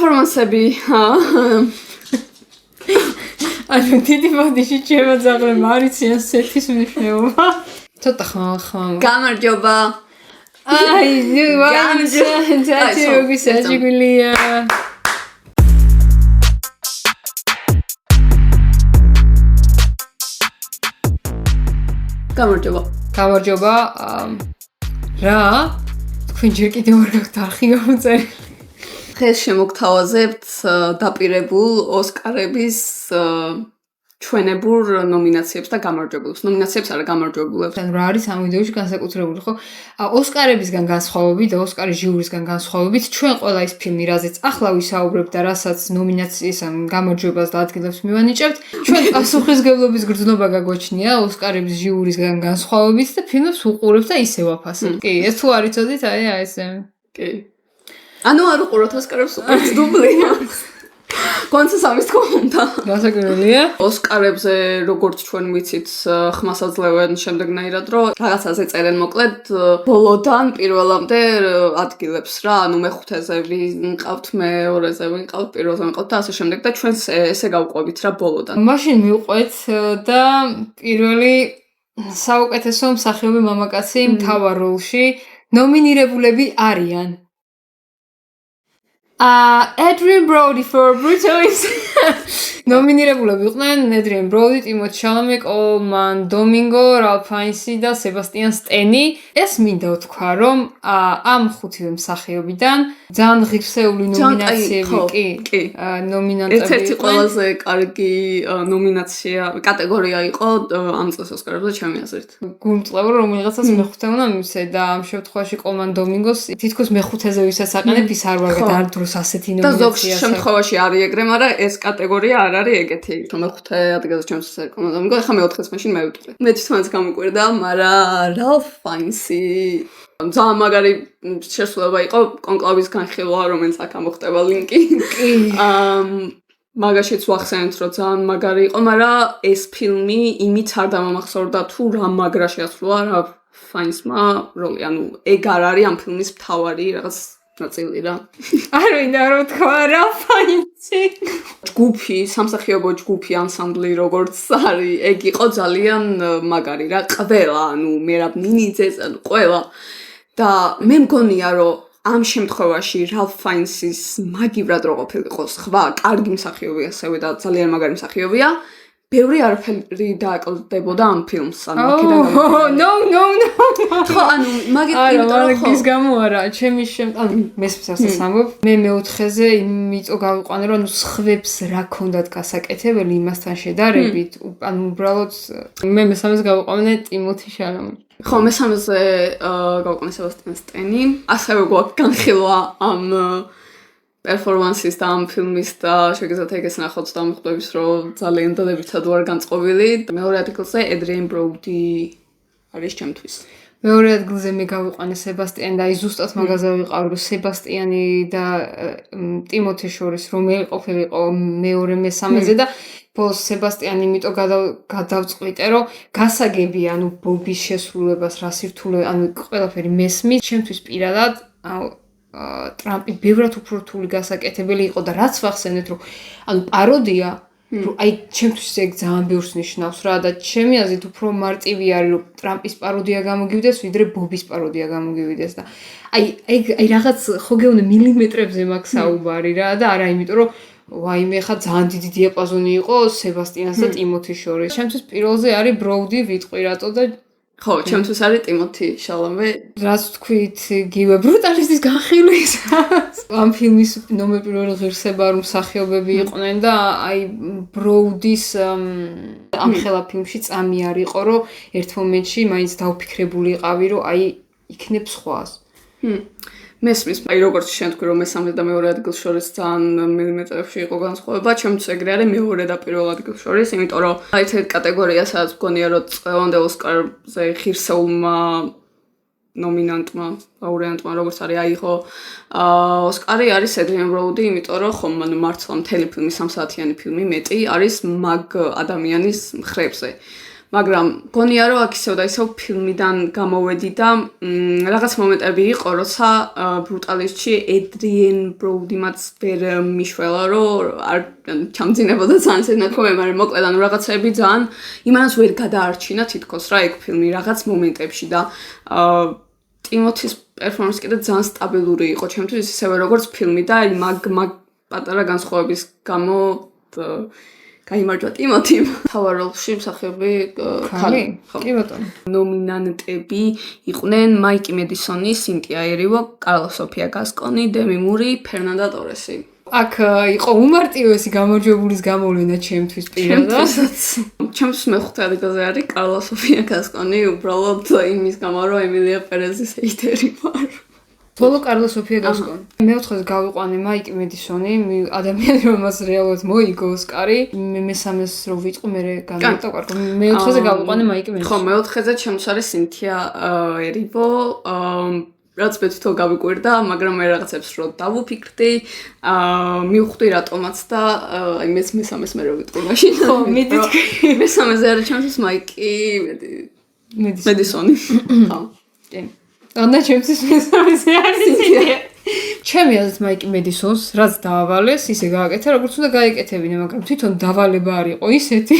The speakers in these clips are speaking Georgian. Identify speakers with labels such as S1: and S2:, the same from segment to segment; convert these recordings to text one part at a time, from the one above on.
S1: პერფორმანსები
S2: ანუ დიდი ბოდიში შემოძაღლე მარიციან სეთის მნიშვნელობა. ცოტა ხმა.
S1: გამარჯობა.
S2: აი, ნუ ვაი, როგორ საჭიროა. გამარჯობა. რა? თქვენ ჯერ კიდევ არ გაქვთ არხი გამოწერილი?
S1: დღეს შემოგთავაზებთ დაპირებულ ოსკარების ჩვენებურ ნომინაციებს და გამარჯვებულებს. ნომინაციებს არა გამარჯვებულებს.
S2: ანუ რა არის ამ ვიდეოში განსაკუთრებული, ხო? ოსკარებისგან განსხვავებით და ოსკარის ჟიურისგან განსხვავებით, ჩვენ ყველა ის ფილმი, რაზეც ახლა ვისაუბრებთ და რასაც ნომინაციის ან გამარჯვებას და ადგილებს მივანიჭებთ, ჩვენ პასუხისმგებლობის გრძნობა გაგვაჩნია ოსკარების ჟიურისგან განსხვავებით და ფილმებს უყურებთ და ისე ვაფასებთ. კი, ეს თუ არ იცოდით, აი ესე.
S1: კი. ანუ არ უყუროთ ოსკარებს უყურეთ დუბლია. კონცეს ამის თქმა უნდა.
S2: გასაგებია.
S1: ოსკარებზე როგორც ჩვენ ვიცით, ხმას აძლევენ შემდეგნაირად, რომ რაღაცაზე წერენ მოკლედ ბოლოდან პირველამდე ადგილებს რა, ანუ მეხუთეზე ვინყავთ, მეორეზე ვინყავთ, პირველზე ვინყავთ და ასე შემდეგ და ჩვენ ესე გავყვებით რა ბოლოდან.
S2: მაშინ მივყვეთ და პირველი საუკეთესო მსახიობი მამაკაცი მთავარ როლში ნომინირებულები არიან Adrien Brody for Brutalist. ნომინირებულები იყვნენ Adrien Brody, Timothée Chalamet, Colman Domingo, Ralph Fiennes და Sebastian Stan. ეს მინდა ვთქვა, რომ ამ ხუთივე მსახიობიდან ძალიან ღირსეული ნომინაციები კი ნომინანტები იყვნენ.
S1: ერთ-ერთი ყველაზე კარგი ნომინაცია კატეგორია იყო ამ წელს ოსკარებზე ჩემი აზრით.
S2: გულწრფელად რომ ვიღაცას მეხუთე უნდა მივცე და ამ შემთხვევაში Colman Domingos თითქოს მეხუთეზე ვისაც აყენებ ის არ ვარ და არ დროს ასეთი ნომინაცია.
S1: და ზოგ შემთხვევაში არის ეგრე, მაგრამ ეს კატეგორია არ არის ეგეთი. მეხუთე ადგილზე ჩემს Colman Domingo, ახლა მეოთხეს მაშინ მევიტყვი. მე თვითონაც გამოკვირდა, მაგრამ Ralph Fiennes-ი ძალიან მაგარი შესრულება იყო კონკლავის განხილვა, რომელიც აქ მოხდება ლინკი. კი. მაგაშიც ვახსენეთ, რომ ძალიან მაგარი იყო, მაგრამ ეს ფილმი იმით არ დამამახსოვრდა თუ რა მაგრა შეასრულა Ralph Fiennes-მა როლი, ანუ ეგ არ არის ამ ფილმის მთავარი რაღაც ნაწილი რა.
S2: არ მინდა რომ თქვა Ralph Fiennes-ი.
S1: ჯგუფი, სამსახიობო ჯგუფი, ანსამბლი როგორც არის, ეგ იყო ძალიან მაგარი რა. ყველა, ანუ მერაბ ნინიძეს, ანუ ყველა. და მე მგონია, რომ ამ შემთხვევაში Ralph Fiennes-ის მაგივრად რო ყოფილიყო სხვა, კარგი მსახიობი ასევე და ძალიან მაგარი მსახიობია. ბევრი არაფერი დააკლდებოდა ამ ფილმს, ანუ აქედან
S2: No.
S1: ხო, ანუ მაგით
S2: იმიტომ გამო არა, ჩემი ანუ მესმის ამბობ, მე მეოთხეზე იმიტომ გავიყვანე, რომ სხვებს რა ქონდათ გასაკეთებელი იმასთან შედარებით, ანუ უბრალოდ მე მესამეს გავიყვანე Timothée Chalamet.
S1: ხო, მესამეზე გავიყვანე Sebastian Stan. ასევე გვაქვს განხილვა ამ პერფორმანსის და ამ ფილმის და შეგიძლიათ ეგეს ნახოთ და მიხვდებით, რომ ძალიან დადებითად ვარ განწყობილი. მეორე ადგილზე Adrien Brody არის ჩემთვის.
S2: მეორე ადგილზე მე გავიყვანე Sebastian და ზუსტად მაგაზე ვიყავ, რომ Sebastian-ი და Timothée შორის რომ ყოფილიყო მეორე მესამეზე და ბოლოს Sebastian-ი იმიტომ გადავწყვიტე, რომ გასაგები, ანუ ბობის შესრულებას, რა სირთულე, ანუ ყველაფერი მესმის, ჩემთვის პირადად ტრამპი ბევრად უფრო რთული გასაკეთებელი იყო და რაც ვახსენეთ, რომ ანუ პაროდია, რომ აი ჩემთვის ეგ ძალიან ბევრს ნიშნავს რა და ჩემი აზრით უფრო მარტივი არის, რომ ტრამპის პაროდია გამოგივიდეს, ვიდრე ბობის პაროდია გამოგივიდეს და აი რაღაც ხო გეუბნები მილიმეტრებზე მაქვს საუბარი რა და არა იმიტომ, რომ ვაიმე ხა ძალიან დიდი დიაპაზონი იყო Sebastian-ს და Timothée შორის. ჩემთვის პირველზე არის Brody ვიტყვი რატო და
S1: ხო, ჩემთვის არის Timothée Chalamet.
S2: რაც თქვით, გივე ბრუტალისტის განხილვის. ამ ფილმის ნომერ პირველი ღირსება რომ მსახიობები იყვნენ და აი Brody-ს ამ ხელა ფილმში წამი არ იყო, რომ ერთ მომენტში მაინც დავფიქრებული იყავი, რომ აი იქნებ სხვას.
S1: მესმის, აი როგორც შენ თქვი, რომ მესამე და მეორე ადგილს შორის ძალიან მილიმეტრებში იყო განსხვავება, ჩემთვის ეგრე არის მეორე და პირველ ადგილს შორის, იმიტომ რომ აი ეს კატეგორია სადაც მგონია, რომ წლევანდელ ოსკარზე ღირსეულმა ნომინანტმა, ლაურეატმა, როგორც არის აიღო ოსკარი არის Adrien Brody, იმიტომ რომ ხომ მართლა მთელი ფილმი 3 საათიანი ფილმი მეტი არის მაგ ადამიანის მხრებზე. მაგრამ გონია რომ აქ ისევ და ისევ ფილმიდან გამოვედი და რაღაც მომენტები იყო, როცა ბრუტალისტში ედრიენ ბროუდი მათ ვერ მიშველა, რომ არ ჩამძინებოდა ძალიან ეს ნათქვამი, მაგრამ მოკლედ ანუ რაღაცები ძალიან იმანაც ვერ გადაარჩინა თითქოს რა ეგ ფილმი რაღაც მომენტებში და ტიმოთის პერფორმანსი კიდე ძალიან სტაბილური იყო ჩემთვის ისევე როგორც ფილმი და მაგ პატარა განსხვავების გამო გაიმარჯვა ტიმოთიმ. თავარ როლში მსახიობი
S2: ქალი? კი ბატონო.
S1: ნომინანტები იყვნენ მაიკი მედისონი, სინტია ერივო, კარლა სოფია გასკონი, დემი მური, ფერნანდა ტორესი.
S2: აქ იყო უმარტივესი გამარჯვებულის გამოვლენა ჩემთვის პირადად.
S1: ჩემთვის მეხუთე ადგილზე არის კარლა სოფია გასკონი, უბრალოდ იმის გამო რომ ემილია პერეზის ჰეიტერი ვარ.
S2: ბოლო კარლა სოფია გასკონი. მეოთხეზე გავიყვანე მაიკი მედისონი, ადამიანი რომელსაც რეალურად მოიგო ოსკარი. მესამეს რო ვიტყვი, მე განმეტყვა. მეოთხეზე გავიყვანე მაიკი მედისონი.
S1: ხო, მეოთხეზე ჩემს არის სინთია ერივო, რაც მე თვითონ გავიკვირდა, მაგრამ მე რაღაცებს რო დავუფიქრდი, მივხვდი რატომაც და აი მეც მესამეს მე რო ვიტყვი მაშინ.
S2: ხო, მიდითქი.
S1: მესამეზე არის ჩემთვის მაიკი მედისონი. ხო.
S2: კი. და ჩემთვის მესამეზე არის სინთია. ჩემი აზრით მაიკი მედისონს რაც დაავალეს, ისე გააკეთა, როგორც უნდა გაეკეთებინა, მაგრამ თვითონ დავალება არ იყო ისეთი,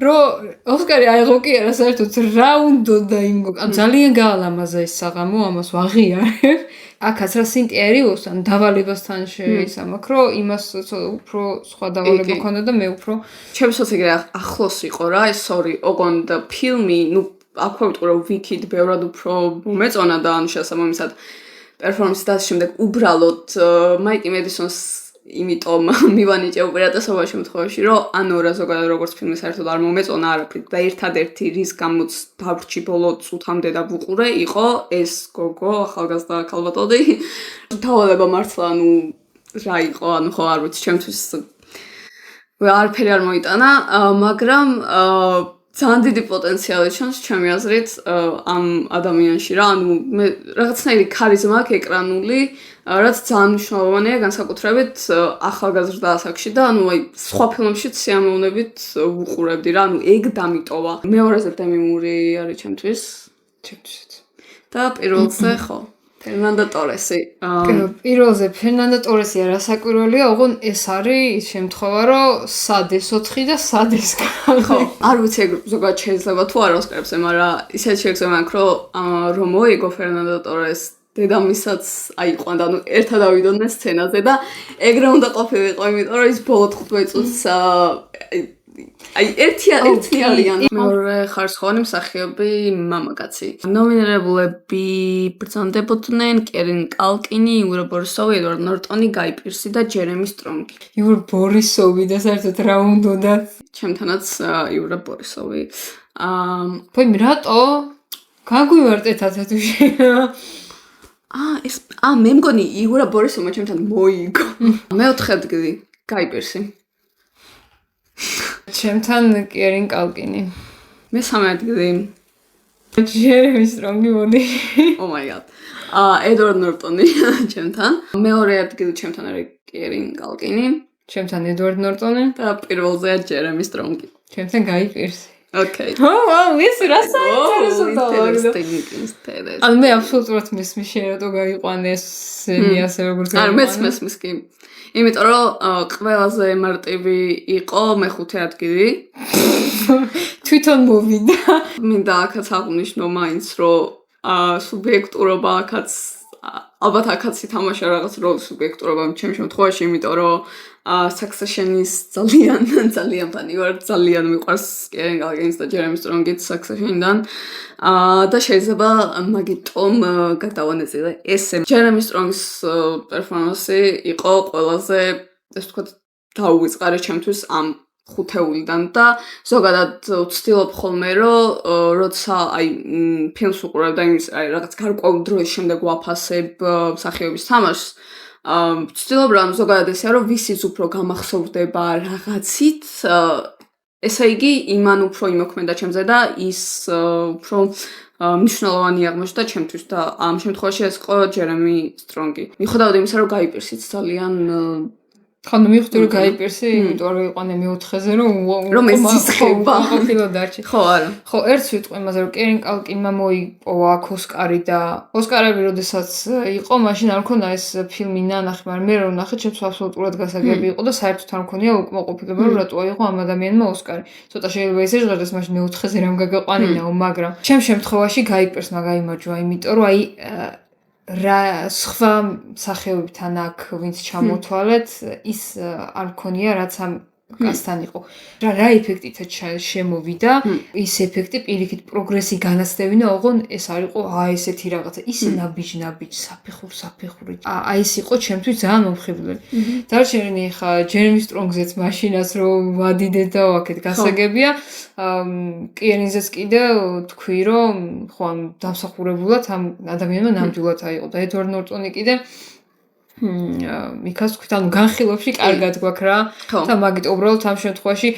S2: რომ ოსკარი აიღო კი არა საერთოდ რა უნდა იმგო. ძალიან გაალამაზა ეს საღამო, ამას ვაღიარებ. აქაც რა სინტია ერივოსთან დავალებასთან შეისამაქ, რომ იმას უფრო სხვა დავალება ქონდა და მე უფრო
S1: ჩემსაც ეგრე ახლოს იყო რა, ეს ოღონდ ფილმი, აქვე ვიტყვი რომ ვიქით ბევრად უფრო მომეწონა და ანუ შესაბამისად პერფორმანსი და შემდეგ უბრალოდ მაიკი მედისონს იმიტომ მივანიჭე უპირატესობა შემთხვევაში რომ ანუ რა ზოგადად როგორც ფილმი საერთოდ არ მომეწონა არაფრით და ერთადერთი რის გამოც დავრჩი ბოლო წუთამდე და ვუყურე იყო ეს გოგო ახალგაზრდა ქალბატონი დავალება მართლა ანუ რა იყო ანუ ხო არ ვიცი ჩემთვის არაფერი არ მოიტანა მაგრამ ძალიან დიდი პოტენციალი ჩანს ჩემი აზრით ამ ადამიანში რა ანუ მე რაღაცნაირი ქარიზმა აქვს ეკრანული რაც ძალიან მნიშვნელოვანია განსაკუთრებით ახალგაზრდა ასაკში და ანუ აი სხვა ფილმებშიც სიამოვნებით ვუყურებდი რა ანუ ეგ დამიტოვა მეორეზე დემი მური არის ჩემთვის და პირველზე ხო ფერნანდა ტორესი.
S2: პირველზე ფერნანდა ტორესი არასაკვირველია, ოღონ ეს არის ის შემთხვევა, რომ სადეს 4 და სადეს კალე.
S1: ხო, არ ვიცი ეგ ზოგადად შეიძლება თუ არ ოსკარებზე, მაგრამ ისეთ შეგრძნება აქვს, რომ მოიგო ფერნანდა ტორესი დედამისაც აიყვანდა, ანუ ერთად ავიდოდნენ სცენაზე და ეგრე უნდა ყოფილიყო, იმიტომ რომ ის ბოლო 15 წუთს აი ერთი არიან მეორე ხარისხოვანი მსახიობი მამაკაცი. ნომინირებულები ბრძანდებოდნენ კერინ კალკინი, იურა ბორისოვი, ედვარდ ნორტონი, გაი პირსი და ჯერემი სტრონგი.
S2: იურა ბორისოვი და საერთოდ რა უნდოდა?
S1: ჩემთანაც იურა ბორისოვი.
S2: ფოიმ რატო? გაგვივარტეთ ათათუში.
S1: ეს მე მგონი იურა ბორისოვმა ჩემთან მოიგო. მეოთხე ადგილი გაი პირსი.
S2: ჩემთან კერინ კალკინი.
S1: მესამე ადგილი
S2: ჯერემი სტრონგი მოდი.
S1: Oh my god. ედვარდ ნორტონი ჩემთან. მეორე ადგილი ჩემთან არის კერინ კალკინი.
S2: ჩემთან ედვარდ ნორტონი
S1: და პირველზეა ჯერემი სტრონგი.
S2: ჩემთან გაი პირსი.
S1: Okay.
S2: ვაუ, ეს რა საინტერესოა. ანუ მე აბსოლუტურად მესმის შენ რატო გაიყვანეს მე ასე როგორც
S1: არ მეც მესმის კი. იმიტომ რომ ყველაზე მარტივი იყო მეხუთე ადგილი.
S2: თვითონ მოვიდა.
S1: მინდა აქაც აღვნიშნო მაინც რომ სუბიექტურობა აქაც ალბათ აქაც ითამაშა რაღაც როლს სუბიექტურობა ჩემ შემთხვევაში, იმიტომ რომ Succession-ის ძალიან ფანი ვარ, ძალიან მიყვარს კერინ კალკინის და ჯერემი სტრონგის Succession-დან. და შეიძლება მაგიტომ გადავანაწილე ესე. ჯერემი სტრონგის პერფორმანსი იყო ყველაზე, ეს ვთქვათ, დაუვიწყარი ჩემთვის ამ ხუთეულიდან და ზოგადად ვცდილობ ხოლმე რომ როცა აი ფილმს უყურებ და იმის აი რაღაც გარკვეულ დროის შემდეგ ვაფასებ მსახიობის თამაშს ვცდილობ რომ ზოგადად ესეა რომ ვისიც უფრო გამახსოვდება რაღაცით ესე იგი იმან უფრო იმოქმედა ჩემზე და ის უფრო მნიშვნელოვანი აღმოჩნდა ჩემთვის და ამ შემთხვევაში ეს იყო ჯერემი სტრონგი. მიუხედავად იმისა რომ გაი პირსიც ძალიან
S2: ხან მივხვდი რომ გაიპირსი, იმიტომ რომ იყვანე მეოთხეზე რომ
S1: ეს ისხება.
S2: ყოფილა დარჩი.
S1: ხო, არა.
S2: ხო, ერთს ვიტყვი იმაზე, რომ კერენ კალკინმა მოიპოვა აქ ოსკარი და ოსკარები როდესაც იყო, მაშინ არ მქონდა ეს ფილმი ნანახი, მაგრამ მე რომ ნახე, ჩემს აბსოლუტურად გასაგები იყო და საერთოდ არ მქონია უკმაყოფილება, რომ რატო აიღო ამ ადამიანმა ოსკარი. ცოტა შეიძლება ისე ჟღერდეს, მაშინ მეოთხეზე რამ გაგაყვანინაო, მაგრამ ჩემ შემთხვევაში გაიპირსმა გაიმარჯვა, იმიტომ რომ აი რა სხვა სახეობებთან აქ ვინც ჩამოთვალეთ, ის არ მქონია რაც ამ კასთან იყო. რა ეფექტითაც შემოვიდა, ის ეფექტი პირიქით პროგრესი განაცდებინა, ოღონ ეს არ იყო ესეთი რაღაცა, ისე ნაბიჯ, საფეხური. აი ეს იყო ჩემთვის ძალიან მომხიბლელი. დარჩენილი ხა ჯერემი სტრონგზეც მაშინაც რომ ვადიდე და აქეთ გასაგებია. კიერინზეც კიდე თქვი რომ ხო ამ დამსახურებულად ამ ადამიანმა ნამდვილად აიღო და ედვარდ ნორტონი კიდე მიქას თქვით, ანუ განხილვებში კარგად გვაქვს რა და მაგით უბრალოდ ამ შემთხვევაში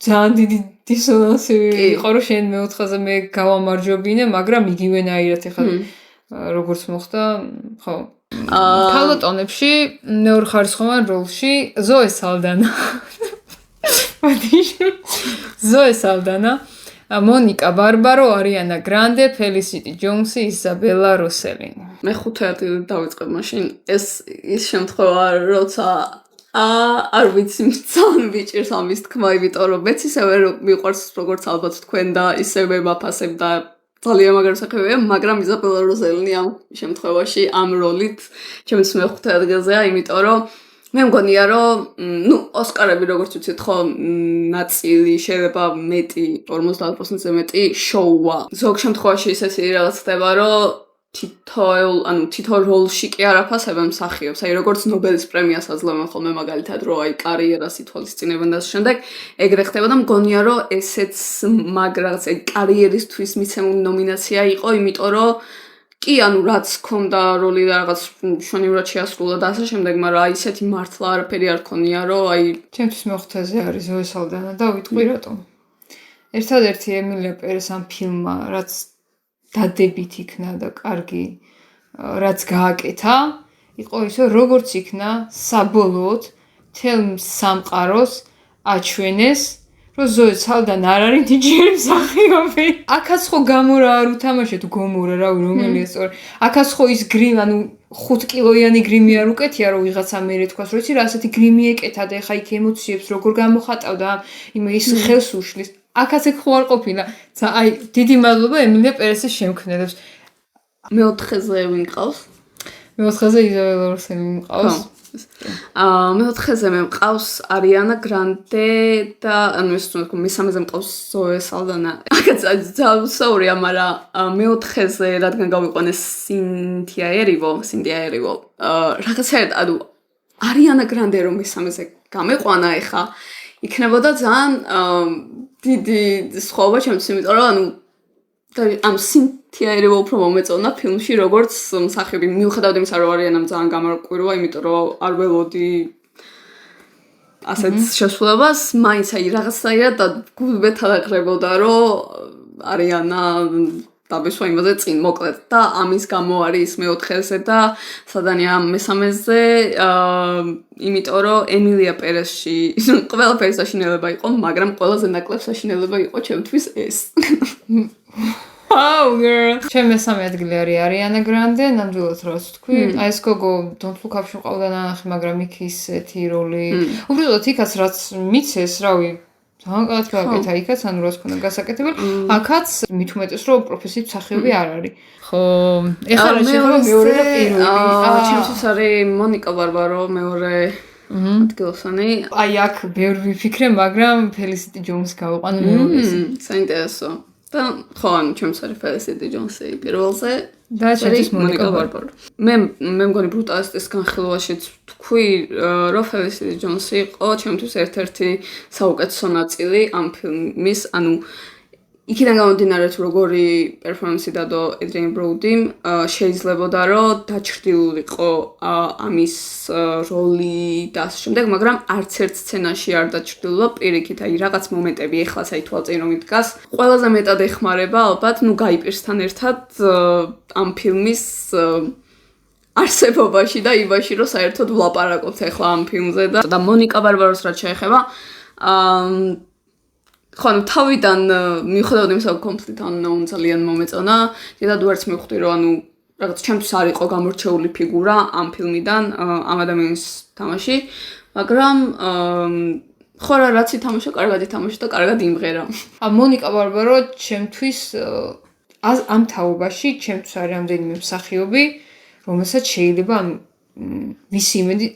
S2: ძალიან დიდი დისონანსი იყო, რომ შენ მეოთხეზე მე გავამარჯვებინე, მაგრამ იგივენაირად ეხლა როგორც მოხდა, ხო. ქალბატონებში მეორეხარისხოვან როლში ზოე სალდანა. ზოე სალდანა, მონიკა ბარბარო, არიანა გრანდე, ფელისიტი ჯონსი, ისაბელა როსელინი.
S1: მე 5 ადგილით დავიწყებ მაშინ ეს შემთხვევა როცა არ ვიცი ძალიან ვიჭირს ამის თქმა, იმიტომ რომ მეც ისევე მიყვარს როგორც ალბათ თქვენ და ისევე მაფასებ და ძალიან მაგარი სახეობია, მაგრამ ისაბელა როსელინი ამ შემთხვევაში ამ როლით ჩემს მე-5 ადგილზეა, იმიტომ რომ მე მგონია რომ ოსკარები როგორც ვიცით ხო ნაწილი შეიძლება მეტი 50%-ზე მეტი შოუა. ზოგ შემთხვევაში ისეთი რაღაც ხდება რომ თითო როლში კი არ აფასებენ მსახიობს. აი როგორც ნობელის პრემიას აძლევენ ხოლმე მაგალითად რომ აი კარიერას ითვალისწინებენ და შემდეგ ეგრე ხდება და მგონია რომ ესეც რაღაც კარიერისთვის მიცემული ნომინაცია იყო, იმიტომ რომ კი, ანუ რაც ქონდა როლი და რაღაც მშვენივრად შეასრულა და ასე შემდეგ, მაგრამ აი ესეთი მართლა არაფერი არ ქონია, რომ აი
S2: ჩემთვის მე-5-ზე არის ზოე სალდანა და ვიტყვი რატომ. ერთადერთი ემილია პერეს ამ ფილმმა, რაც დადებით იქნა და კარგი რაც გააკეთა, იყო ისე როგორც იქნა საბოლოოდ თელ სამყაროს აჩვენეს, რომ ზოე სალდანა არ არის ნიჭიერი მსახიობი. აქაც ხო გამორა არ უთამაშეთ გომორა რავი რომელია სწორი. აქაც ხო ის გრიმ, ანუ 5 კილოიანი გრიმი არ უკეთია, რომ ვიღაცა მერე თქვას, რომ იცი რა ასეთი გრიმი ეკეთა და ეხა იქ ემოციებს როგორ გამოხატავდა, ის ხელს უშლის. აქაც ეგ ხო არ ყოფილა. აი დიდი მადლობა ემილია პერესის შემქმნელებს.
S1: მე-4-ზე ვინ ყავს?
S2: მე-4-ზე იზაბელა როსელინი ყავს.
S1: მე-4-ზე მე მყავს არიანა გრანდე და ანუ ეს თქო მე-3-ზე მყავს ზოე სალდანა. აქაც ძალიან საურია, მაგრამ მე-4-ზე რადგან გავიყვანეს სინთია ერივო, რაღაცა ანუ არიანა გრანდე რომ მე-3-ზე გამეყვანა ეხა იქნებოდა ძალიან დიდი სხვაობა ჩემთვის, იმიტომ რომ ანუ ამ სინთია ერივო უფრო მომეწონა ფილმში როგორც მსახიობი, მიუხედავად იმისა, რომ არიანამ ძალიან გამარკვირვა, იმიტომ რომ არ ველოდი ასეთ შესრულებას, მაინც აი რაღაცნაირად გულბეთა აღრებოდა, რომ არიანა დაბესვა იმაზე წინ მოკლედ და ამის გამო არის მე-4-ზე და სადანია მე-3-ზე, იმიტომ რომ ემილია პერესში ყველაფერი საშინელება იყო, მაგრამ ყველაზე ნაკლებ საშინელება იყო ჩემთვის ეს.
S2: Oh girl. ჩემ მე-3 ადგილი არის არიანა გრანდე, ნამდვილად რაც თქვი. აი ეს გოგო Don't Look Up-ში ყავდა ნანახი, მაგრამ იქ ისეთი როლი. უბრალოდ იქაც რაც მიცეს, რავი, ძალიან კარგად გააკეთა იქაც, ანუ რაც ქონდა გასაკეთებელი. აქაც მით უმეტეს რომ პროფესიით მსახიობი არ არის. ხო, ეხლა რა შეიძლება მეორე და პირველი.
S1: ჩემთვის არის მონიკა ბარბარო მეორე ადგილსანი.
S2: აი აქ ბევრი ვიფიქრე, მაგრამ ფელისიტი ჯონსი გავიყვანე მეორეს.
S1: საინტერესო. და ხო, ანუ ჩემს არის ფელისიტი ჯონსი პირველზე
S2: და ჩემთვის მონიკა
S1: ბარბარო. მე მგონი ბრუტალისტის განხილვაშიც თქვი, რომ ფელისიტი ჯონსი იყო ჩემთვის ერთ-ერთი საუკეთესო ნაწილი ამ ფილმის, ანუ იქიდან გამომდინარე თუ როგორი პერფორმანსი დადო ედრიენ ბროუდიმ, შეიძლებოდა რომ დაჩრდილულიყო ამის როლი და ასე შემდეგ, მაგრამ არც ერთ სცენაში არ დაჩრდილულა, პირიქით, აი რაღაც მომენტები ეხლაც აი თვალწინ რომ იდგას, ყველაზე მეტად ეხმარება ალბათ, ნუ გაი პირსთან ერთად ამ ფილმის არსებობაში და იმაში, რომ საერთოდ ვლაპარაკობთ ახლა ამ ფილმზე და მონიკა ბარბაროს რაც შეეხება, ხო, თავიდან მიუხედავად იმისა, რომ Complete Unknown ძალიან მომეწონა, და ვერც მივხვდი, რომ ანუ რაღაც ჩემთვის არ იყო გამორჩეული ფიგურა ამ ფილმიდან, ამ ადამიანის თამაში, მაგრამ ხო რა რაც ითამაშა, კარგად ითამაშა და კარგად იმღერა.
S2: მონიკა ბარბარო ჩემთვის ამ თაობაში ჩემთვის არის რამდენიმე მსახიობი, რომელსაც შეიძლება ვისი იმედი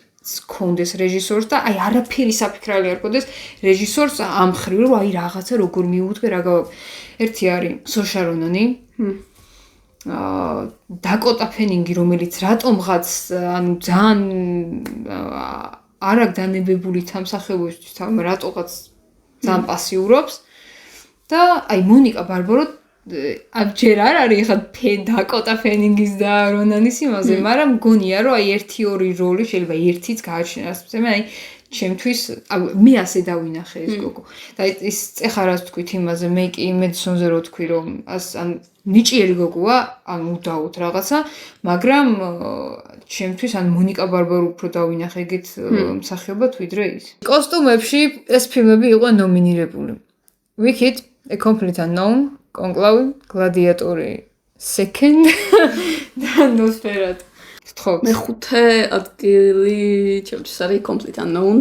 S2: კონდეს რეჟისორს და აი არაფერი საფიქრალი არ კონდეს რეჟისორს ამ ხრივ რომ აი რაღაცა როგორ მიუდგე რა გავა. ერთი არის სოშა რონანი. დაკოტა ფენინგი, რომელიც რატომღაც ანუ ძალიან არ აქვს დანებებული თამსახიობისთვის, რატოღაც ძალიან პასიურობს და აი მონიკა ბარბარო ჯერ არ არის ხა დაკოტა ფენინგის და რონანის იმაზე, მაგრამ მგონია რომ აი 1-2 როლი შეიძლება ერთიც გააჩნიას. აი ჩემთვის მე ასე დავინახე ეს გოგო. და ის ეხლა რაც თქვით იმაზე, მე კი მედისონზე რო თქვი რომ ან ნიჭიერი გოგოა, ან უდაოდ რაღაცა, მაგრამ ჩემთვის ან მონიკა ბარბარო უფრო დავინახე ეგეთ მსახიობად ვიდრე ის. კოსტუმებში ეს ფილმები იყო ნომინირებული. Wicked, A Complete Unknown, კონკლავი, გლადიატორი, Second და Nosferatu.
S1: მეხუთე ადგილი ჩემთვის არის Complete Unknown.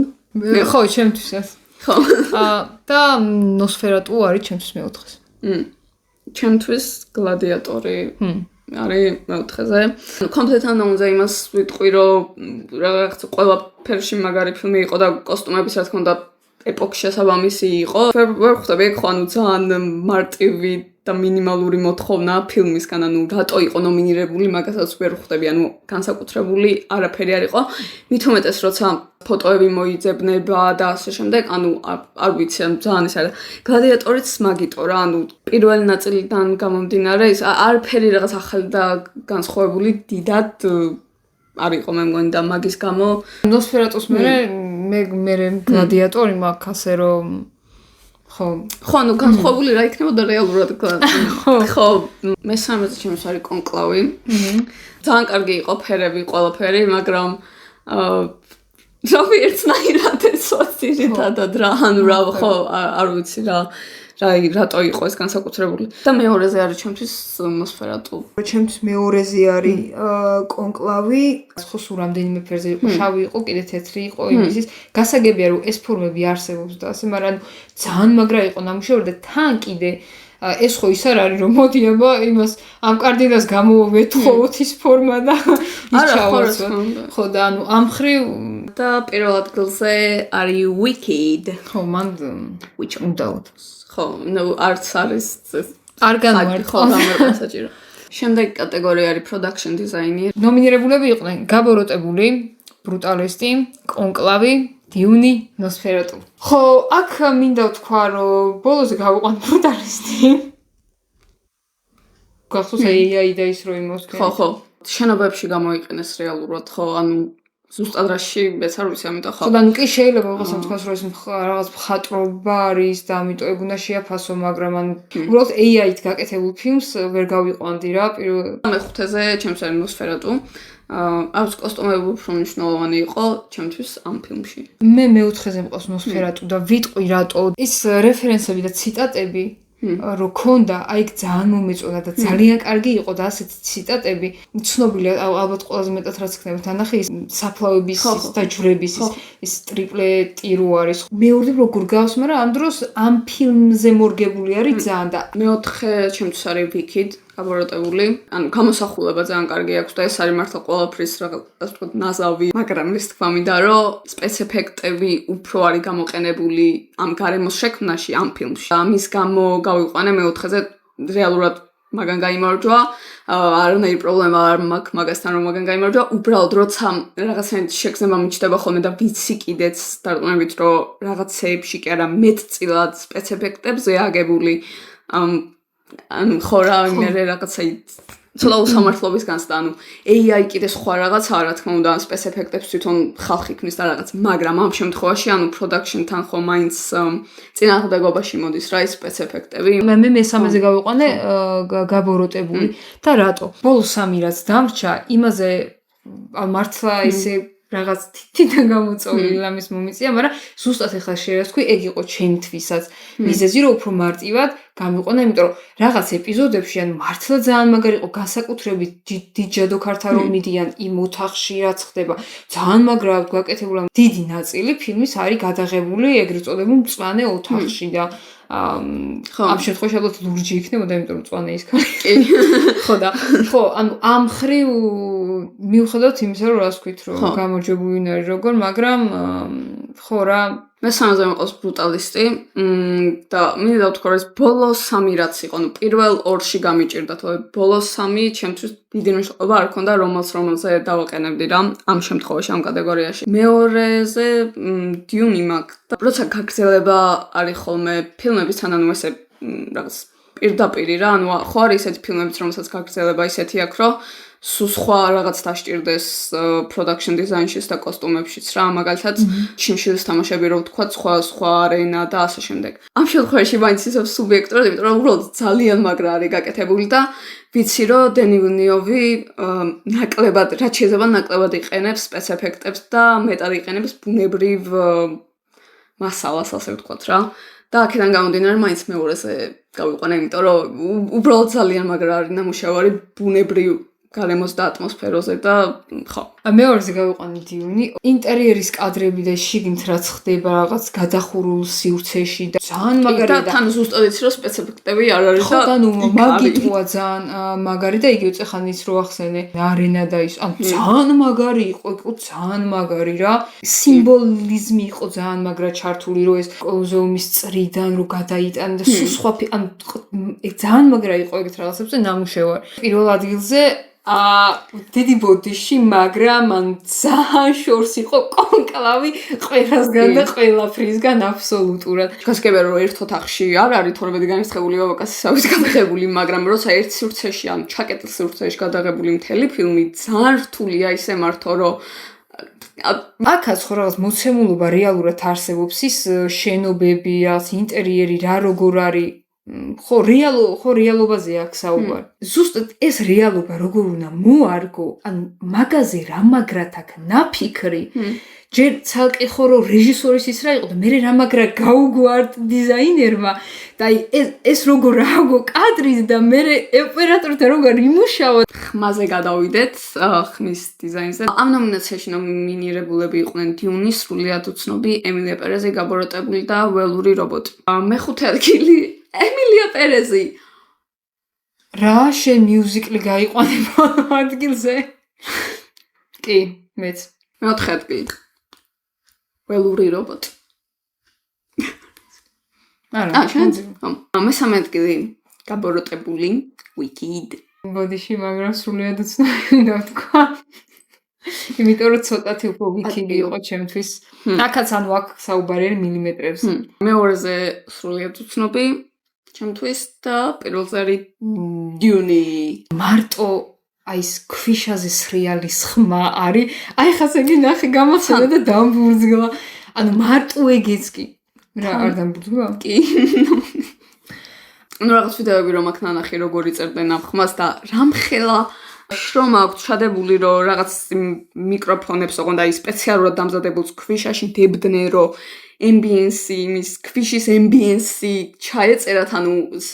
S2: ხო, ჩემთვის ეს.
S1: ხო.
S2: და Nosferatu არის ჩემთვის მეოთხეს.
S1: ჩემთვის გლადიატორი არის მეოთხეზე. Complete Unknown-ზე იმას ვიტყვი, რომ რაღაც ყველაფერში მაგარი ფილმი იყო და კოსტუმების რა თქმა უნდა ეპოქ შესაბამისი იყო. ვერ ხვდები ეგ ხო ანუ ძალიან მარტივი და მინიმალური მოთხოვნა ფილმისგან, ანუ რატო იყო ნომინირებული, მაგასაც ვერ ხვდები, ანუ განსაკუთრებული არაფერი არ იყო. მით უმეტეს როცა ფოტოები მოიძებნება და ასე შემდეგ, ანუ არ ვიცი, ძალიან ის არა. გლადიატორიც მაგიტო რა, ანუ პირველი ნაწილიდან გამომდინარე, ის არაფერი რაღაც ახალი და განსხვავებული დიდად არ იყო მე მგონი და მაგის გამო
S2: Nosferatu-ს მე გლადიატორი მაქვს ასე რომ ხო,
S1: ანუ განსხვავებული რა იქნებოდა რეალურად ხო, მესამეზე ჩემს არის კონკლავი. ძალიან კარგი იყო ფერები, ყველაფერი, მაგრამ ზოგი ერთნაირად ესვაცირითადად რა, ანუ რა ხო, არ ვიცი რა რატო იყო ეს განსაკუთრებული. და მეორეზე არის ჩემთვის Nosferatu.
S2: ჩემთვის მეორეზე არის კონკლავი, ხო სულ რამდენიმე ფერზე იყო, შავი იყო, კიდე თეთრი იყო, იმისის გასაგებია რომ ეს ფორმები არსებობს და ასე, მაგრამ ძალიან მაგრა იყო ნამუშევარი და თან კიდე ეს ხო ის არ არის რომ მოდი აბა იმას ამ კარდინას გამოვეთხოვოთ ის ფორმა და იჩავოთ. ხო და ანუ ამ ხრივ
S1: და პირველ ადგილზე არის Wicked.
S2: ხო, მან უდაოდ.
S1: ხო, არც არის
S2: არ განვარტყო
S1: საჭირო. შემდეგი კატეგორია არის production design-ი.
S2: ნომინირებულები იყვნენ გაბოროტებული, ბრუტალისტი, კონკლავი, დიუნი, Nosferatu. ხო, აქ მინდა ვთქვა, რომ ბოლოზე გავიყვან ბრუტალისტი. გახსოვს AI და ის რო იმოსკენ.
S1: ხო. შენობებში გამოიყენეს რეალურად, ხო, ანუ ზუსტად რაში მეც არ ვიცი, ამიტომ ხო.
S2: ხო, და კი შეიძლება იყოს ამ თქვას, რომ ეს რაღაც მხატვრობა არის და ამიტომ ეგ უნდა შეაფასო, მაგრამ ან უბრალოდ AI-ით გაკეთებულ ფილმს ვერ გავიყვანდი რა,
S1: მეხუთეზე ჩემს არის Nosferatu. აქვს კოსტუმები უფრო მნიშვნელოვანი იყო ჩემთვის ამ ფილმში.
S2: მე მეოთხეზე მყავს Nosferatu და ვიტყვი რატო ის რეფერენსები და ციტატები რო ქონდა, აი ძალიან მომეწონა და ძალიან კარგი იყო და ასეთი ციტატები ცნობილია ალბათ ყველაზე მეტად რაც ხდება თანახი ის საფლავების და ჯვრების ის ტრიპლე ტირო არის. მეორე როგორ გავს, მაგრამ ამ დროს ამ ფილმზე მორგებული არის ძალიან და
S1: მეოთხე ჩემთვის არის Wicked. გაბოროტებული, ანუ გამოსახულება ძალიან კარგი აქვს და ეს არის მართლა ყველაფრის რაღაც ასე ვთქვათ ნაზავი, მაგრამ ის თქვა მინდა რომ სპეციფექტები უფრო არის გამოყენებული ამ გარემოს შექმნაში ამ ფილმში. ამის გამო გავიყვანე მეოთხეზე რეალურად მაგან გაიმარჯვა, არანაირი პრობლემა არ მაქვს მაგასთან რომ მაგან გაიმარჯვა, უბრალოდ როცა რაღაცნაირად შეგრძნება მიჩნდება ხოლმე და ვიცი კიდეც დარწმუნებით რომ რაღაცეებში კი არა მეტწილად სპეციფექტებზე აგებული ანუ ხო რა მე რაღაცა ცოტა უსამართლობის განცდა, ანუ AI კიდე სხვა რაღაცაა რა თქმა უნდა, სპეციფექტებს თვითონ ხალხი ქმნის და რაღაც, მაგრამ ამ შემთხვევაში ანუ production-თან ხო მაინც წინააღმდეგობაში მოდის რა ის სპეციფექტები.
S2: მე მესამეზე გავიყვანე გაბოროტებული და რატო? ბოლო სამი რაც დამრჩა, იმაზე მართლა ისე რაღაც თითიდან გამოწვეული ლამის მომიწია, მაგრამ ზუსტად ახლა შევასქვი, ეგ იყო ჩემთვისაც მიზეზი, რომ უფრო მარტივად გამიყვანა, იმიტომ რომ რაღაც ეპიზოდებში ან მართლა ძალიან მაგარი იყო, განსაკუთრებით დიდ ჯადოქართან რომ მიდიან იმ ოთახში, რაც ხდება, ძალიან მაგრად გვაკეთებულა დიდი ნაწილი ფილმის არის გადაღებული ეგრეთ წოდებულ მწვანე ოთახში და ამ შემთხვევაში ალბათ ლურჯი იქნებოდა, იმიტომ რომ მწვანე ის ქალი. ხო და ხო, ანუ ამ ხრივ მიუხედავად იმისა, რომ რას ვქვით, რომ გამარჯვებული არის როგორ, მაგრამ ხო რა,
S1: მესამეზე მიყავს ბრუტალისტი და მინდა დავთქვა, რომ ეს ბოლო 3 რაც იყო, ну პირველ 2-ში გამიჭირდა, თორე ბოლო 3 ჩემთვის დიდი მნიშვნელობა არ ქონდა, რომელზე დავაყენებდი რა ამ შემთხვევაში ამ კატეგორიაში. მეორეზე დიუნი მაქვს და როცა გაგრძელება არის ხოლმე ფილმებისთან, ანუ ესე რაღაც პირდაპირი რა, ანუ ხო არის ესეთი ფილმებიც, რომელსაც გაგრძელება ისეთი აქვს, რომ სულ სხვა რაღაც დაშჭირდეს production design-შიც და კოსტუმებშიც რა, მაგალითად ჩიმშილის თამაშები რო ვთქვა, სხვა არენა და ასე შემდეგ. ამ შემთხვევაში მაინც ისევ სუბიექტურად, იმიტომ რომ უბრალოდ ძალიან მაგრა არის გაკეთებული და ვიცი რომ დენი ვილნიოვი ნაკლებად, რაც შეიძლება ნაკლებად იყენებს სპეცეფექტებს და მეტად იყენებს ბუნებრივ მასალას, ასე ვთქვათ რა. და აქედან გამომდინარე, მაინც მეორეზე გავიყვანა, იმიტომ რომ უბრალოდ ძალიან მაგრა არის ნამუშევარი ბუნებრივ გარემოს და ატმოსფეროზე და ხო.
S2: მეორეზე გავიყვანი დიუნი, ინტერიერის კადრები და შიგნით რაც ხდება რაღაც გადახურულ სივრცეში და ძალიან მაგარია
S1: და თან ზუსტად იცი რომ სპეციფიკები არ არის
S2: და და ნუ მაგიტყვა ძალიან მაგარი და იგივე წეხან ის რო ახსენე არენა და ის ან ძალიან მაგარი იყო ძალიან მაგარი რა სიმბოლიზმი იყო ძალიან მაგრა ჩართული რომ ეს კოლოზეუმის წრიდან რო გადაიტანა და სხვა ან ძალიან მაგრა იყო ეგეთ რაღაცებზე ნამუშევარი პირველ ადგილზე დიდი ბოდიში, მაგრამ მან ძალიან შორს იყო კონკლავი ყველასგან და ყველაფრისგან აბსოლუტურად.
S1: გასაგებია რომ ერთ ოთახში არ არის თორმეტი განსხვავებული ვაკასისავით გადაღებული, მაგრამ როცა ერთ სივრცეში ან ჩაკეტილ სივრცეში გადაღებული მთელი ფილმი ძალიან რთულია ისე მართო რომ
S2: აქაც ხო რაღაც მოცემულობა რეალურად არსებობს ის შენობები, რაღაც ინტერიერი რა როგორ არის ხო რეალობაზე აქ საუბარი. ზუსტად ეს რეალობა როგორ უნდა მოარგო, ან მაგაზე რა მაგრად აქ ნაფიქრი. ჯერ ცალკე ხო რომ რეჟისორის ის რა იყო და მე რა მაგრა გაუგო არტ დიზაინერმა და ეს როგორ ააგო კადრის და მე ოპერატორთან როგორ იმუშავა.
S1: ხმაზე გადავიდეთ ხმის დიზაინზე. ამ ნომინაციაში ნომინირებულები იყვნენ დიუნი, სრულიად უცნობი, ემილია პერეზი, გაბოროტებული და ველური რობოტი. მეხუთე ადგილი ემილია პერეზი.
S2: რა შენ მიუზიკლი გაიყვანება ადგილზე? კი, მეც.
S1: მეოთხე ადგილი. ველური რობოტი.
S2: არა,
S1: მესამე ადგილი გაბოროტებული, Wicked.
S2: ბოდიში, მაგრამ სრულიად უცნობი დავთქვა. იმიტომ რომ ცოტათი უფრო Wicked იყო ჩემთვის. აქაც ანუ აქ საუბარი არის მილიმეტრებზე.
S1: მეორეზე სრულიად უცნობი ჩემთვის და პირველზე არის დიუნი.
S2: მარტო აი ეს ქვიშაზე სრიალის ხმა არის. აი ხა ესე ნახე გამახსენე და დამბურძგლა. ანუ მარტო ეგეც კი. რა არ დამბურძგლა?
S1: კი. ну რაღაც ვიდეოები რომ აქ ნანახი როგორი წერდნენ ამ ხმას და რამხელა შრომა აქვს ჩადებული რომ რაღაც მიკროფონებს ოღონდ აი სპეციალურად დამზადებულს ქვიშაში დებდნენ რომ ambience იმის ქვიშის ambience ჩაეწერათ ანუ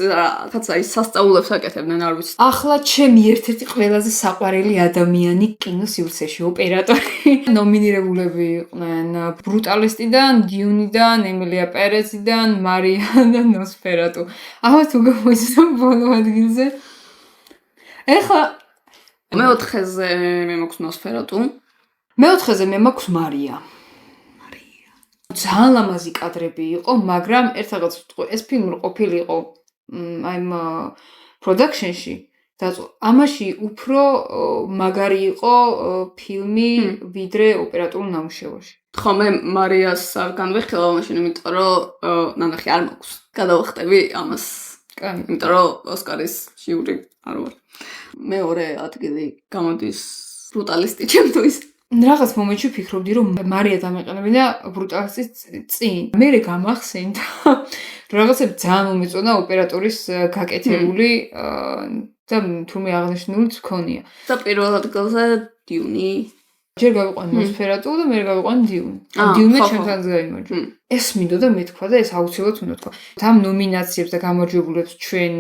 S1: რაღაცა ის სასწაულებს აკეთებდნენ არ ვიცი.
S2: ახლა ჩემი ერთ-ერთი ყველაზე საყვარელი ადამიანი კინოსივრცეში ოპერატორი. ნომინირებულები იყვნენ ბრუტალისტიდან, დიუნიდან, ემილია პერეზიდან, მარია და ნოსფერატუ. ახლა თუ გამოიწვია ბოლო ადგილზე. ეხლა
S1: მეოთხეზე მე მაქვს ნოსფერატუ.
S2: მეოთხეზე მე მაქვს მარია. ძალიან ლამაზი კადრები იყო, მაგრამ ერთ რაღაც ვთქვი, ეს ფილმი ყოფილიყო აი production-ში და ამაში უფრო მაგარი იყო ფილმი ვიდრე ოპერატორულ ნამუშევარში.
S1: ხო მე მარიას არ განვიხილავ მაშინ, იმიტომ რომ ნანახი არ მაქვს. გადავახტები ამას.
S2: კაი,
S1: იმიტომ რომ ოსკარის ჟიური არ ვარ. მეორე ადგილი გამოდის ბრუტალისტი ჩემთვის.
S2: რაღაც მომენტში ვფიქრობდი, რომ მარია დამეყენებინა ბრუტალისტის წინ. მე გამახსენდა რაღაცა ძალიან მომეწონა ოპერატორის გაკეთებული და თურმე აღნიშნული თქონია.
S1: და პირველ ადგილზე დიუნი.
S2: ჯერ გავიყვანი ნოსფერატუ და მე გავიყვანი დიუნი. დიუნი ჩემთან გაიმარჯვა. ეს მინდოდა მეთქვა და ეს აუცილებლად უნდა თქვა. ამ ნომინაციებს და გამარჯვებულებს ჩვენ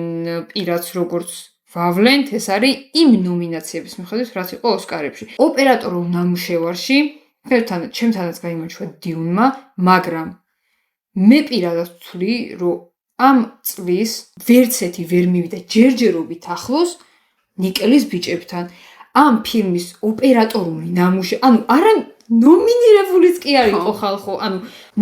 S2: პირაც როგორც ვავლენთ, ეს არის იმ ნომინაციების მიხედვით, რაც იყო ოსკარებში. ოპერატორულ ნამუშევარში ჩემთანაც გაიმარჯვა დიუნმა, მაგრამ მე პირადად ვთვლი, რომ ამ წლის ვერცეთი ვერ მივიდა ჯერჯერობით ახლოს ნიკელის ბიჭებთან. ამ ფილმის ოპერატორული ნამუშევარი, არა ნომინირებულიც კი არ იყო ხალხო,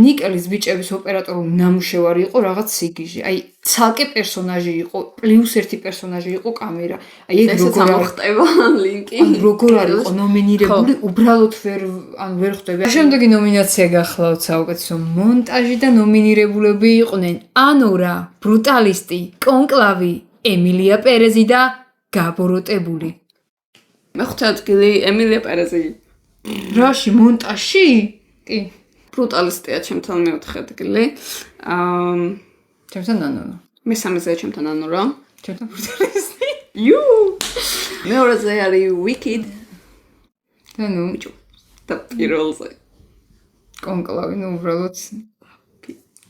S2: ნიკელის ბიჭების ოპერატორული ნამუშევარი იყო რაღაც სიგიჟე. აი, ცალკე პერსონაჟი იყო, პლუს ერთი პერსონაჟი იყო კამერა. აი, ეგ როგორ
S1: მოხდება ლინკი.
S2: როგორ არ იყო ნომინირებული, უბრალოდ ვერ ხვდები. შემდეგი ნომინაცია გახლავთ საუკეთესო მონტაჟი და ნომინირებულები იყვნენ ანორა, ბრუტალისტი, კონკლავი, ემილია პერეზი და გაბოროტებული.
S1: მეხუთე ადგილი ემილია პერეზი.
S2: რაში მონტაჟში? კი.
S1: ბრუტალისტია ჩემთან მეოთხე ადგილი.
S2: ჩემთან ანორა.
S1: მესამეზე ჩემთან ანორა.
S2: ჩემთან ბრუტალისტი.
S1: მეორეზე არის Wicked. და პირველზე
S2: კონკლავი, უბრალოდ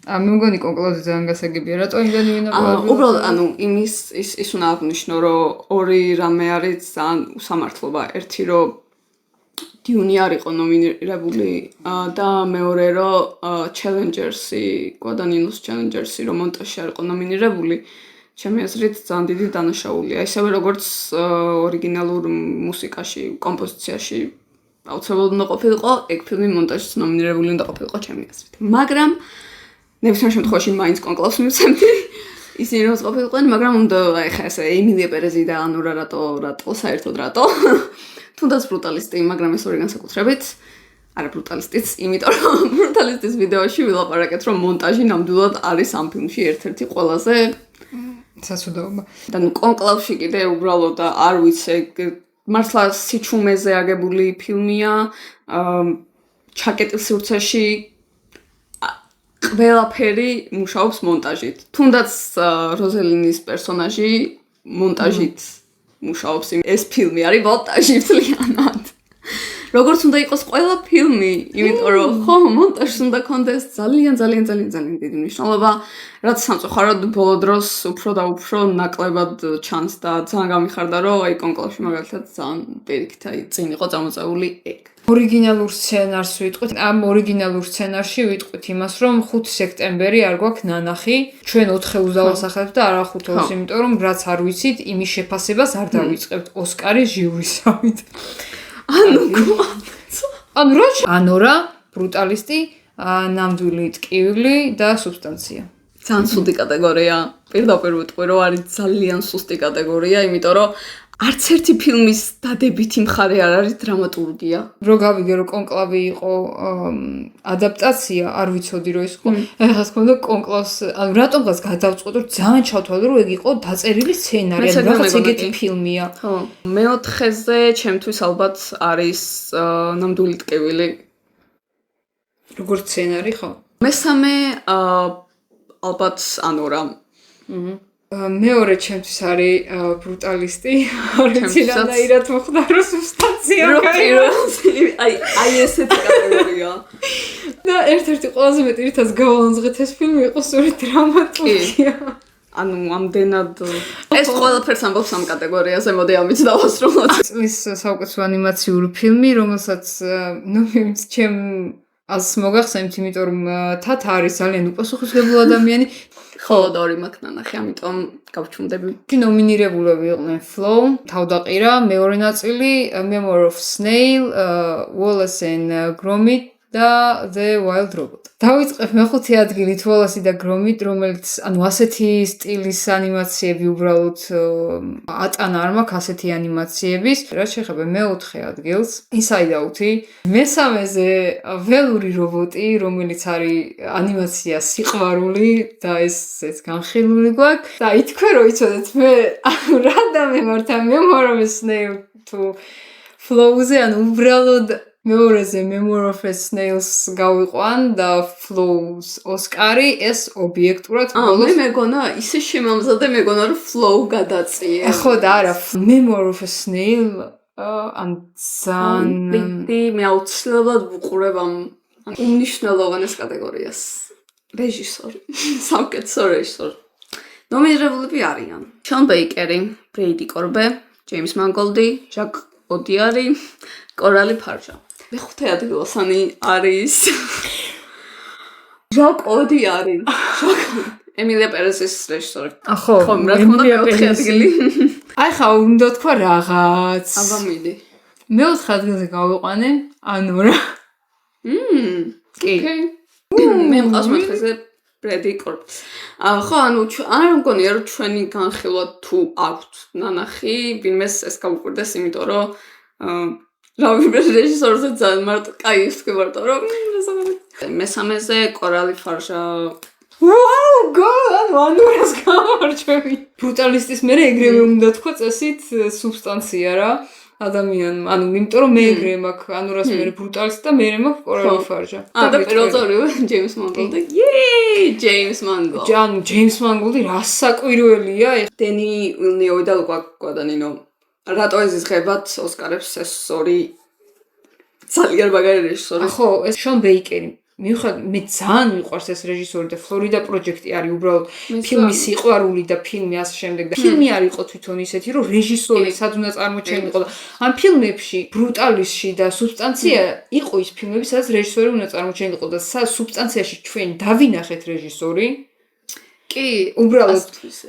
S2: მე მგონი კონკლავზე ძალიან გასაგებია, რატო იმდენი ვინაყოფა?
S1: უბრალოდ ის უნდა აღნიშნო, რომ ორი რამე არის ძალიან უსამართლობა. ერთი რომ დიუნი არ იყო ნომინირებული და მეორე რომ ჩელენჯერსი, გვადანინოს ჩელენჯერსი რომ მონტაჟში არ იყო ნომინირებული, ჩემი აზრით ძალიან დიდი დანაშაულია. ისევე როგორც ორიგინალურ მუსიკაში, კომპოზიციაში აუცილებლად უნდა ყოფილიყო, ეგ ფილმი მონტაჟში ნომინირებული უნდა ყოფილიყო ჩემი აზრით. მაგრამ ნებისმიერ შემთხვევაში მაინც კონკლავს მივცემდი. ისინი რომ ყოფილიყვნენ, მაგრამ უნდა ეხა ესე ემილია პერეზი და ანორა რატო საერთოდ რატო? თუნდაც ბრუტალისტი, მაგრამ ეს ორი განსაკუთრებით. არა ბრუტალისტიც, იმიტომ რომ ბრუტალისტის ვიდეოში ვილაპარაკეთ, რომ მონტაჟი ნამდვილად არის ამ ფილმში ერთ-ერთი ყველაზე
S2: სასუდაობა.
S1: და კონკლავში კიდე უბრალოდ არ ვიცი, მართლა სიჩუმეზე აგებული ფილმია, ჩაკეტილ სივრცეში ყველაფერი მუშაობს მონტაჟით. თუნდაც როზელინის პერსონაჟი მონტაჟით მუშაობს. ეს ფილმი არის მონტაჟი მთლიანად. როგორც უნდა იყოს ყველა ფილმი, იმიტომ რომ ხო მონტაჟს უნდა კონდეს ძალიან დიდი მნიშვნელობა, რაც სამწუხაროდ ბოლო დროს უფრო და უფრო ნაკლებად ჩანს და ძალიან გამიხარდა, რომ აი კონკლავში მაგალითად ძალიან პირიქით აი წინ იყო წამოწეული ეგ.
S2: ორიგინალურ სცენარს ვიტყვით. ამ ორიგინალურ სცენარში ვიტყვით იმას, რომ 5 სექტემბერი არ გვაქვს ნანახი. ჩვენ 4-ს დავასახებთ და არა 5-ს, იმიტომ რომ რაც არ ვიცით, იმის შეფასებას არ დავიწყებთ ოსკარის ჟიურისავით. ანორა, ბრუტალისტი, ნამდვილი ტკივილი და სუბსტანცია.
S1: ძალიან სუსტი კატეგორია. პირდაპირ ვიტყვი, რომ არის ძალიან სუსტი კატეგორია, იმიტომ რომ არც ერთი ფილმის დადებითი მხარე არ არის დრამატურგია.
S2: რო გავიგე რომ კონკლავი იყო ადაპტაცია, არ ვიცოდი რომ ის იყო. ეხლა თქო და კონკლავს, რატომღაც გადავწყვეტ რომ ძალიან ჩავთვალე რომ ეგ იყო დაწერილი სცენარი, რაღაც ეგეთი ფილმია.
S1: ხო. მეოთხეზე ჩემთვის ალბათ არის ნამდვილი ტკივილი.
S2: როგორც სცენარი, ხო?
S1: მესამე ალბათ ანორა.
S2: მეორე ჩემთვის არის ბრუტალისტი. არიცინანაირად მოხდა რომ სუბსტანცია გაიგო.
S1: აი ესეთი კატეგორია.
S2: და ერთ-ერთი ყველაზე მეტი რითაც გავალანძღეთ ეს ფილმი იყო სწორედ დრამატურგია.
S1: ამდენად ეს ყველაფერს ამბობს ამ კატეგორიაზე, მოდი ამით დავასრულოთ.
S2: წლის საუკეთესო ანიმაციური ფილმი, რომელსაც ჩემ აზრს მოგახსენებთ, იმიტომ რომ თათა არის ძალიან უპასუხისმგებლო ადამიანი.
S1: ხოლოდ ორი მაქვს ნანახი, ამიტომ გავჩუმდები.
S2: ნომინირებულები იყვნენ Flow, თავდაყირა, მეორე ნაწილი, Memory of Snail, Wallace and Gromit და The Wild Robot. დავიწყებ მეხუთე ადგილით Wallace და Gromit, რომელიც ასეთი სტილის ანიმაციები უბრალოდ ატანა არ მაქვს ასეთი ანიმაციების. რაც შეეხება მეოთხე ადგილს, Inside Out-ი, მესამეზე ველური რობოტი, რომელიც არის ანიმაცია სიყვარული და ეს განხილული გვაქვს. და ითქვე რომ იცოდეთ მე რა დამემართა Memory of Snail თუ Flow-ზე, უბრალოდ მეორეზე Memory of a Snails გავიყვან და Flows ოსკარი ეს ობიექტურად
S1: მე მეგონა ისე შემამზადე მეგონა რომ flow გადაწია.
S2: ხო და არა Memory of a Snail ან ძალიან
S1: მე აუცილებლად ვუყურებ ამ უნიშნელოვანეს კატეგორიას. რეჟისორი, საუკეთესო რეჟისორი. ნომინირებულები არიან შონ ბეიკერი, ბრეიდი კორბე, ჯეიმს მანგოლდი, ჟაკ ოდიარი, კორალი ფარჟა. მეხუთე ადგილოსანი არის ჟაკ ოდიარი. ემილია პერესის რეჟისორი.
S2: ხო,
S1: რა თქმა უნდა მეოთხე ადგილი.
S2: აი ხა უნდა თქვა რაღაც.
S1: აბა მიდი.
S2: მეოთხე ადგილზე გავიყვანე ანურა. კი.
S1: მე მყავს მეთხეზე ბრედი კორბ. ხო, ანუ არ მგონია რომ ჩვენი განხილვა თუ აქვთ ნანახი, ვინმეს ეს გავუკვირდეს, იმიტომ რომ რავი რეჟისორზე ძალიან მარტო кайფს გვიმარტო რომ მესამეზე კორალი ფარჟა.
S2: ვაუ, ანურას გამარჯვები. ბრუტალისტის მერე ეგრევე უნდა თქვა წესით სუბსტანცია რა. ადამიანმა, ანუ იმიტომ რომ მე ეგრე მაქვს ანურას მერე ბრუტალისტი და მე მაქვს კორალი ფარჟა.
S1: და პირველზე ორივე ჯეიმს მანგოლდი. ჯეიმს მანგოლდი.
S2: ჯეიმს მანგოლდი რასაკვირველია.
S1: დენი ვილნიოვი და ლუკა გვადანინო. რატო ეზიზღებათ ოსკარებს ეს ორი ძალიან მაგარი რეჟისორი?
S2: ხო, ეს შონ ბეიკერი. მიუხედავად მე ძალიან მიყვარს ეს რეჟისორი და ფლორიდა პროჯექტი არის უბრალოდ ფილმის სიყვარული და ფილმი ასე შემდეგ და ფილმი არ იყო თვითონ ისეთი რომ რეჟისორი სად უნდა წარმოჩენილიყო და ამ ფილმებში ბრუტალისტში და სუბსტანცია იყო ის ფილმები სადაც რეჟისორი უნდა წარმოჩენილიყო და სუბსტანციაში ჩვენ დავინახეთ რეჟისორი
S1: კი
S2: უბრალოდ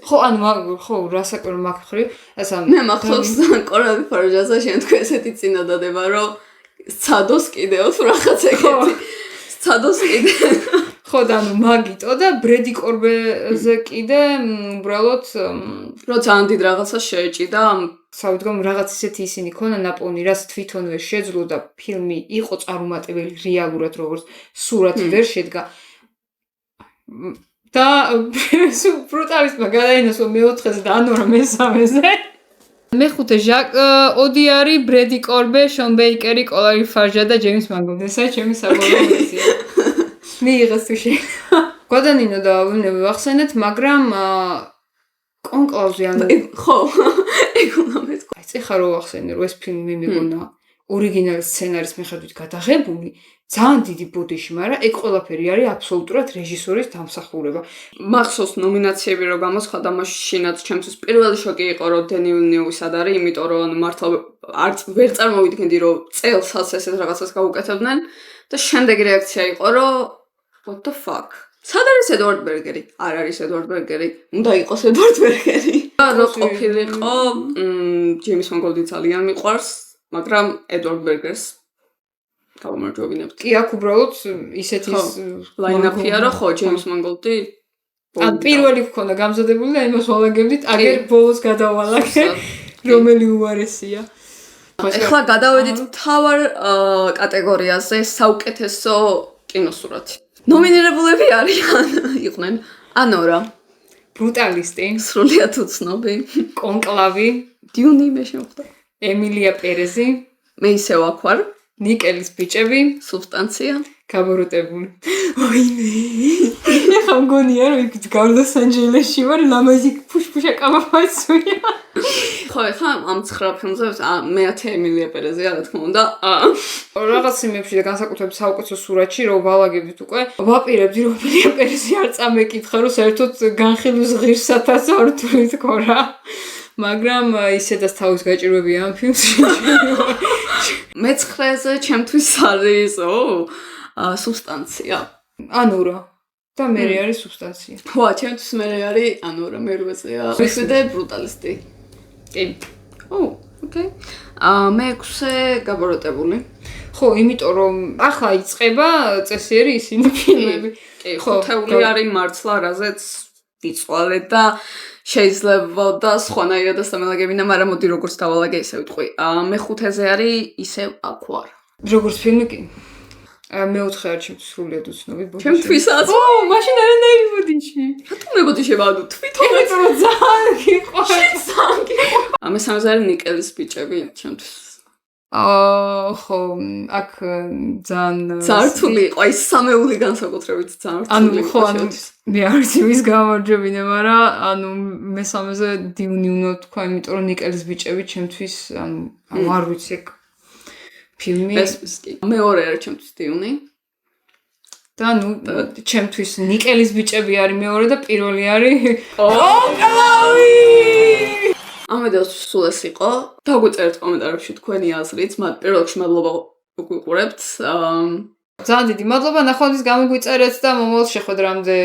S2: ხო ანუ ხო რასაკვირო მაგხრი ასა
S1: მე მახსოვს კორალი ფარჟასა შენ თქვი ესეთი წინადადება რომ სცადოს კიდევ რაღაც ეგეთი სადოს კიდე
S2: ხო და ანუ მაგიტო და ბრედი კორბეზე კიდე უბრალოდ
S1: რო ძალიან დიდ რაღაცას შეეჭიდა
S2: საუდგომ რაღაც ისეთი ისინი ქონა ნაპოვნი რაც თვითონვე შეძლო და ფილმი იყო წარუმატებელი რეალურად როგორც სურათი ვერ შედგა და ბრუტალისტმა გადაინაცვლა მეოთხეზე და ანურა მესამეზე მეხუთე ჟაკ ოდიარი, ბრედი კორბე, შონ ბეიკერი, კორალი ფარჟა და ჯეიმს მანგოლდი. ესაა ჩემი საბოლოო ვერსია. მიიღეს თუ შეიძლება. გვადანინო და ვინმე ვახსენეთ, მაგრამ კონკლავზე ანუ
S1: ხო, ეგ უნდა მეთქვა.
S2: აი წეხა რო ვახსენე, რომ ეს ფილმი მეგონა ორიგინალი სცენარის მიხედვით გადაღებული, ძალიან დიდი ბოდიში, მაგრამ ეგ ყველაფერი არის აბსოლუტურად რეჟისორის დამსახურება.
S1: მახსოვს ნომინაციები რო გამოსხდა და მაშინაც ჩემთვის პირველი შოკი იყო რომ დენი ვილნიოვის ad არის, იმიტომ რომ მართლა არც ვერ წარმოვიდგენდი რომ წელსაც ესეთ რაღაცას გავუკეთებდნენ და შემდეგი რეაქცია იყო რომ what the fuck სად არის ედვარდ ბერგერი? არ არის ედვარდ ბერგერი. უნდა იყოს ედვარდ ბერგერი. რო ყოფილიყო ჯეიმს მანგოლდი ძალიან მიყვარს, მაგრამ ედვარდ ბერგერს გამარჯვებინებთ.
S2: კი აქ უბრალოდ ისეთი
S1: ლაინაპია რომ ხო ჯეიმს მანგოლდი
S2: ან პირველი გქონდა გამზადებული და იმას ვალაგებდით აგერ ბოლოს გადავალაგე რომელი უარესია.
S1: ეხლა გადავედით მთავარ კატეგორიაზე საუკეთესო კინოსურათი. ნომინირებულები იყვნენ ანორა,
S2: ბრუტალისტი,
S1: სრულიად უცნობი,
S2: კონკლავი,
S1: დიუნი მე შემოხდა,
S2: ემილია პერეზი,
S1: მე ისევ აქ ვარ,
S2: ნიკელის ბიჭები,
S1: სუბსტანცია,
S2: გაბოროტებული. ოინე. ეხლა მგონია რომ იქ ლოს ანჯელესში ვარ, ლამაზი ფუშფუშა კამაფაცია.
S1: ხო, ეხლა ამ 9 ფილმზე მე-10 ემილია პერეზია, რა თქმა უნდა.
S2: რაღაც სიმებში და განსაკუთრებით საუკეთესო სურათში რომ ვალაგებდით უკვე, ვაპირებდი რომ ემილია პერეზი არ წამეკითხა, რომ საერთოდ განხილვის ღირსათაც არ თვითქო რა. მაგრამ ისედაც თავის გაჭირვებია ამ ფილმში.
S1: მე-9-ზე ჩემთვის არის სუბსტანცია.
S2: ანურა და მე არის სუბსტანცია.
S1: ხო, ჩემთვის მე არის ანურა, მე-8-ზეა. მე-7-ზე ბრუტალისტი.
S2: კი.
S1: ოკეი. მე-6-ზე გაბოროტებული.
S2: ხო, იმიტომ რომ ახლა იწყება წესიერი ისინი ფილმები.
S1: კი, ხო, თეული არის მართლა, რაზეც იწვალე და შეიძლება და სხვანაირად დასამალაგებინა, მაგრამ მოდი როგორც დავალაგე ისე ვიტყვი. მე-5-ზე არის ისევ აქ ვარ.
S2: როგორც ფილმი კი. მე-4 არის ჩემთვის სრულიად უცნობი ბოდიში.
S1: ჩემთვისაც.
S2: მაშინ არანაირი ბოდიში.
S1: რატომ მე ბოდიში ვადო? თვითონ
S2: ძალიან გიყვარს.
S1: მე-3-ზე არის ნიკელის ბიჭები, ჩემთვის
S2: ხო, აქ ძალიან
S1: ძართული იყო, აი სამეული განსაკუთრებით ძართული იყო.
S2: მე არ ვიცი ვის გამარჯვებინე, მაგრამ ანუ მესამეზე დიუნი უნდა თქვა, იმიტომ რომ ნიკელის ბიჭები ჩემთვის ანუ არ ვიცი ეგ ფილმი.
S1: ეს კი. მეორე არის ჩემთვის დიუნი.
S2: და ნუ ჩემთვის ნიკელის ბიჭები არის მეორე და პირველი არის ოკლავი.
S1: ამედას სულ ეს იყო. დაგვიწერეთ კომენტარებში თქვენი აზრით. პირველ რიგში მადლობა გვიყურებთ.
S2: ძალიან დიდი მადლობა ნახვამდის გამოგვიწერეთ და მომავალ შეხვედრამდე.